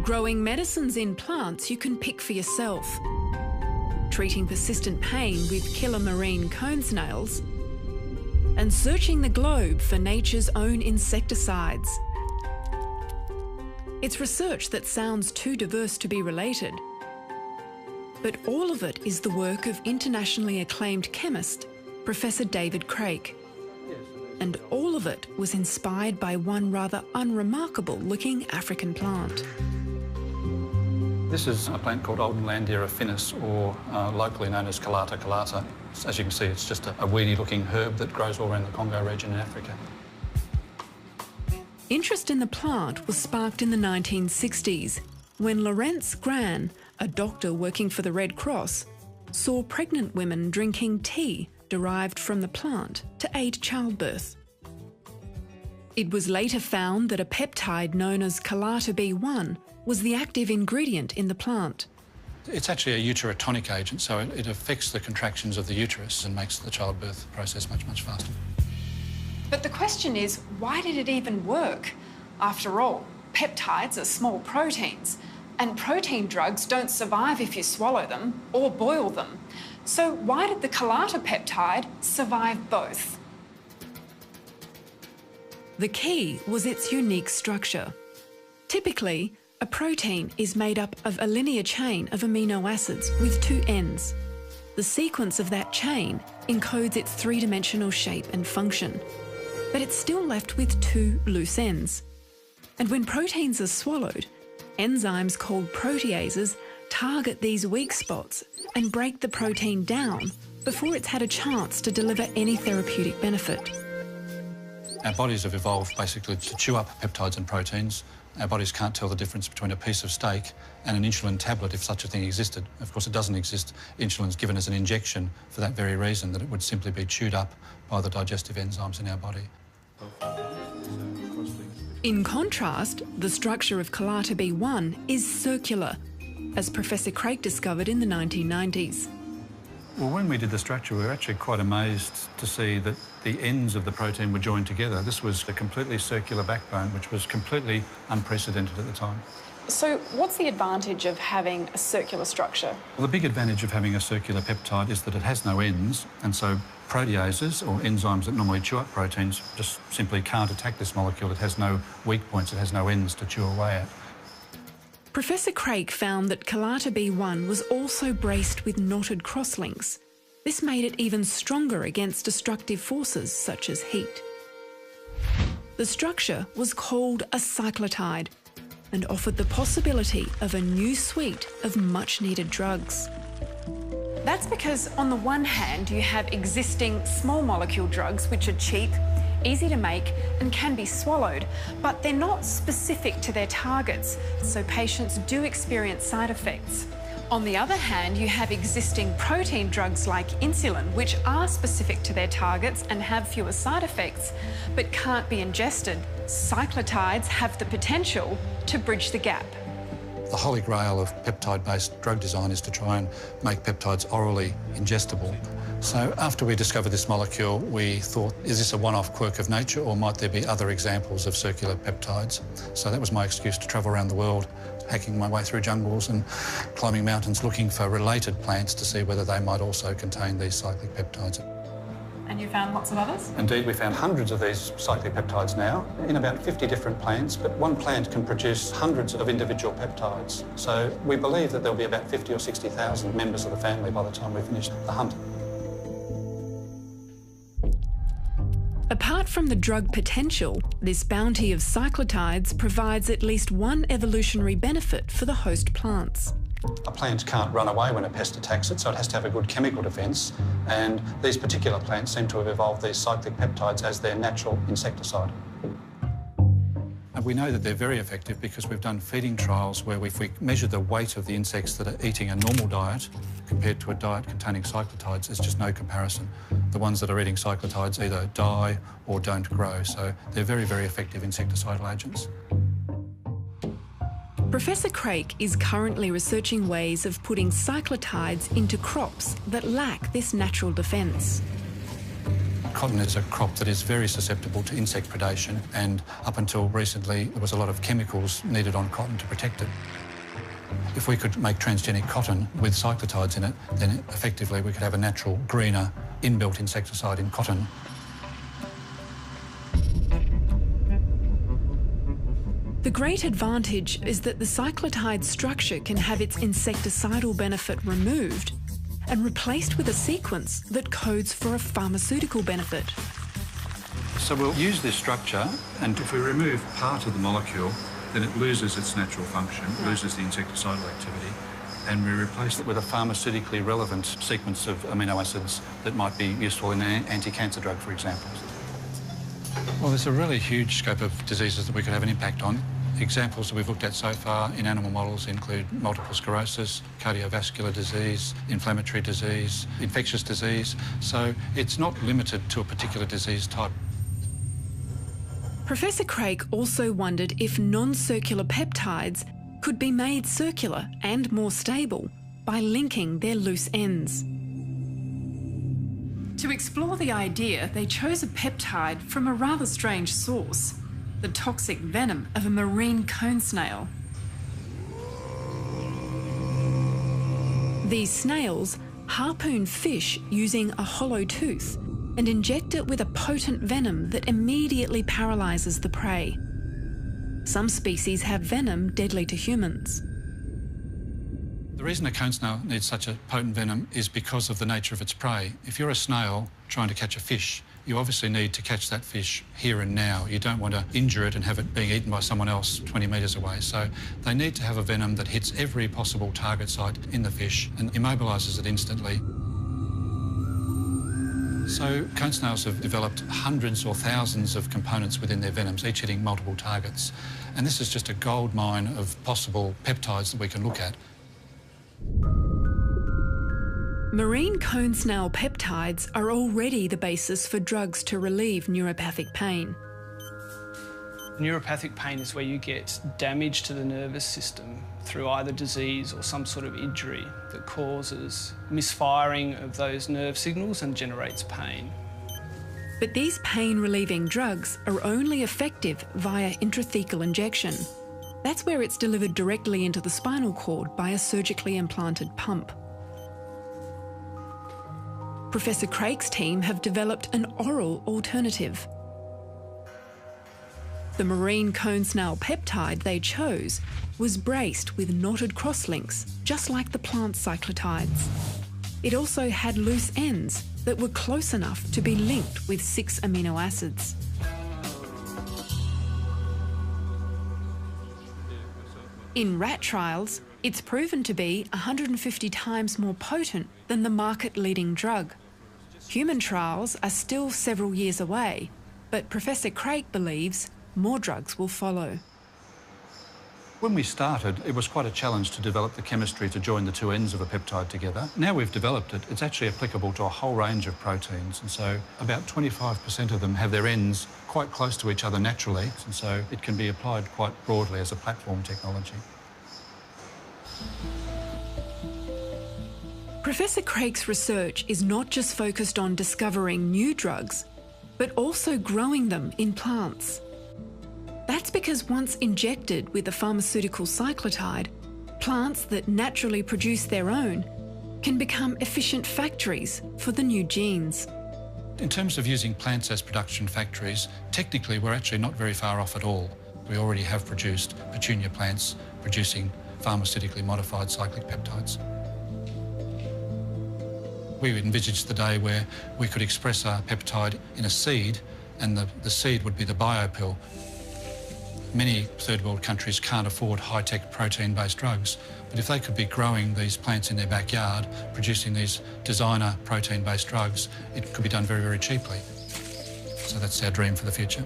growing medicines in plants you can pick for yourself, treating persistent pain with killer marine cone snails, and searching the globe for nature's own insecticides. It's research that sounds too diverse to be related, but all of it is the work of internationally acclaimed chemist, Professor David Craik. And all of it was inspired by one rather unremarkable-looking African plant. This is a plant called Oldenlandia affinis, or locally known as Calata calata. As you can see, it's just a weedy-looking herb that grows all around the Congo region in Africa. Interest in the plant was sparked in the 1960s when Laurence Gran, a doctor working for the Red Cross, saw pregnant women drinking tea derived from the plant to aid childbirth. It was later found that a peptide known as Calata B1 was the active ingredient in the plant. It's actually a uterotonic agent, so it affects the contractions of the uterus and makes the childbirth process much, much faster. But the question is, why did it even work? After all, peptides are small proteins, and protein drugs don't survive if you swallow them or boil them. So why did the Calata peptide survive both? The key was its unique structure. Typically, a protein is made up of a linear chain of amino acids with two ends. The sequence of that chain encodes its three-dimensional shape and function, but it's still left with two loose ends. And when proteins are swallowed, enzymes called proteases target these weak spots and break the protein down before it's had a chance to deliver any therapeutic benefit. Our bodies have evolved basically to chew up peptides and proteins. Our bodies can't tell the difference between a piece of steak and an insulin tablet if such a thing existed. Of course, it doesn't exist. Insulin's given as an injection for that very reason, that it would simply be chewed up by the digestive enzymes in our body. In contrast, the structure of Calata B1 is circular, as Professor Craik discovered in the 1990s. Well, when we did the structure, we were actually quite amazed to see that the ends of the protein were joined together. This was a completely circular backbone, which was completely unprecedented at the time. So what's the advantage of having a circular structure? Well, the big advantage of having a circular peptide is that it has no ends, and so proteases, or enzymes that normally chew up proteins, just simply can't attack this molecule. It has no weak points, it has no ends to chew away at. Professor Craik found that Calata B1 was also braced with knotted crosslinks. This made it even stronger against destructive forces such as heat. The structure was called a cyclotide and offered the possibility of a new suite of much-needed drugs. That's because on the one hand, you have existing small molecule drugs which are cheap, easy to make and can be swallowed, but they're not specific to their targets, so patients do experience side effects. On the other hand, you have existing protein drugs like insulin, which are specific to their targets and have fewer side effects, but can't be ingested. Cyclotides have the potential to bridge the gap. The holy grail of peptide-based drug design is to try and make peptides orally ingestible. So after we discovered this molecule, we thought, is this a one-off quirk of nature, or might there be other examples of circular peptides? So that was my excuse to travel around the world, hacking my way through jungles and climbing mountains, looking for related plants to see whether they might also contain these cyclic peptides. And you found lots of others? Indeed, we found hundreds of these cyclic peptides now in about 50 different plants, but one plant can produce hundreds of individual peptides. So we believe that there'll be about 50 or 60,000 members of the family by the time we finish the hunt. Apart from the drug potential, this bounty of cyclotides provides at least one evolutionary benefit for the host plants. A plant can't run away when a pest attacks it, so it has to have a good chemical defence, and these particular plants seem to have evolved these cyclic peptides as their natural insecticide. And we know that they're very effective because we've done feeding trials where if we measure the weight of the insects that are eating a normal diet compared to a diet containing cyclotides, there's just no comparison. The ones that are eating cyclotides either die or don't grow, so they're very, very effective insecticidal agents. Professor Craik is currently researching ways of putting cyclotides into crops that lack this natural defence. Cotton is a crop that is very susceptible to insect predation, and up until recently there was a lot of chemicals needed on cotton to protect it. If we could make transgenic cotton with cyclotides in it, then effectively we could have a natural, greener, inbuilt insecticide in cotton. The great advantage is that the cyclotide structure can have its insecticidal benefit removed and replaced with a sequence that codes for a pharmaceutical benefit. So we'll use this structure, and if we remove part of the molecule, then it loses its natural function, loses the insecticidal activity, and we replace it with a pharmaceutically relevant sequence of amino acids that might be useful in an anti-cancer drug, for example. Well, there's a really huge scope of diseases that we could have an impact on. Examples that we've looked at so far in animal models include multiple sclerosis, cardiovascular disease, inflammatory disease, infectious disease. So it's not limited to a particular disease type. Professor Craik also wondered if non-circular peptides could be made circular and more stable by linking their loose ends. To explore the idea, they chose a peptide from a rather strange source, the toxic venom of a marine cone snail. These snails harpoon fish using a hollow tooth and inject it with a potent venom that immediately paralyses the prey. Some species have venom deadly to humans. The reason a cone snail needs such a potent venom is because of the nature of its prey. If you're a snail trying to catch a fish, you obviously need to catch that fish here and now. You don't want to injure it and have it being eaten by someone else 20 metres away. So they need to have a venom that hits every possible target site in the fish and immobilises it instantly. So cone snails have developed hundreds or thousands of components within their venoms, each hitting multiple targets. And this is just a gold mine of possible peptides that we can look at. Marine cone snail peptides are already the basis for drugs to relieve neuropathic pain. Neuropathic pain is where you get damage to the nervous system through either disease or some sort of injury that causes misfiring of those nerve signals and generates pain. But these pain-relieving drugs are only effective via intrathecal injection. That's where it's delivered directly into the spinal cord by a surgically implanted pump. Professor Craik's team have developed an oral alternative. The marine cone snail peptide they chose was braced with knotted crosslinks, just like the plant cyclotides. It also had loose ends that were close enough to be linked with 6 amino acids. In rat trials, it's proven to be 150 times more potent than the market-leading drug. Human trials are still several years away, but Professor Craik believes more drugs will follow. When we started, it was quite a challenge to develop the chemistry to join the two ends of a peptide together. Now we've developed it, it's actually applicable to a whole range of proteins, and so about 25% of them have their ends quite close to each other naturally, and so it can be applied quite broadly as a platform technology. Professor Craik's research is not just focused on discovering new drugs, but also growing them in plants. That's because once injected with a pharmaceutical cyclotide, plants that naturally produce their own can become efficient factories for the new genes. In terms of using plants as production factories, technically we're actually not very far off at all. We already have produced petunia plants producing pharmaceutically modified cyclic peptides. We envisaged the day where we could express a peptide in a seed, and the seed would be the biopill. Many third world countries can't afford high-tech protein-based drugs, but if they could be growing these plants in their backyard, producing these designer protein-based drugs, it could be done very, very cheaply. So that's our dream for the future.